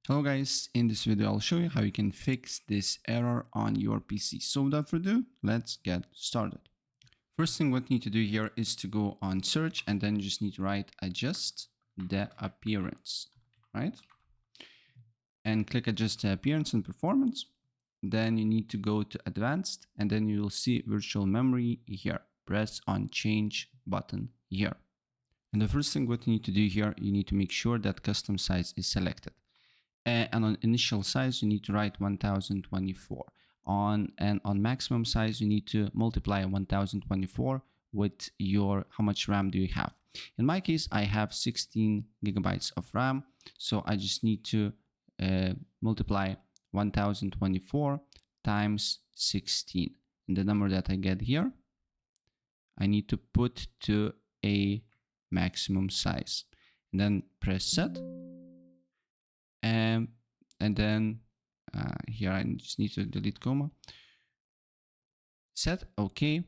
Hello guys, in this video I'll show you how you can fix this error on your PC. So without further ado, let's get started. First thing what you need to do here is to go on search and then you just need to write adjust the appearance, right? And click adjust the appearance and performance. Then you need to go to advanced and then you'll see virtual memory here. Press on change button here. And the first thing what you need to do here, you need to make sure that custom size is selected. And on initial size, you need to write 1024. On maximum size, you need to multiply 1024 with your how much RAM do you have. In my case, I have 16 gigabytes of RAM, so I just need to multiply 1024 times 16. And the number that I get here, I need to put to a maximum size. And then press set. And then here I just need to delete comma. Set, okay.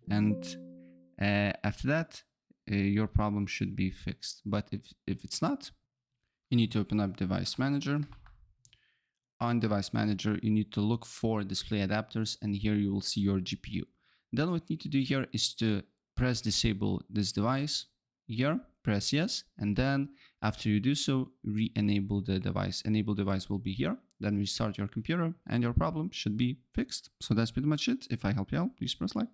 And after that, your problem should be fixed. But if it's not, you need to open up Device Manager. On Device Manager, you need to look for display adapters, and here you will see your GPU. Then what you need to do here is to press disable this device. Here, press yes, and then after you do so, re-enable the device. Enable device will be here. Then restart your computer and your problem should be fixed. So that's pretty much it. If I help you out, please press like.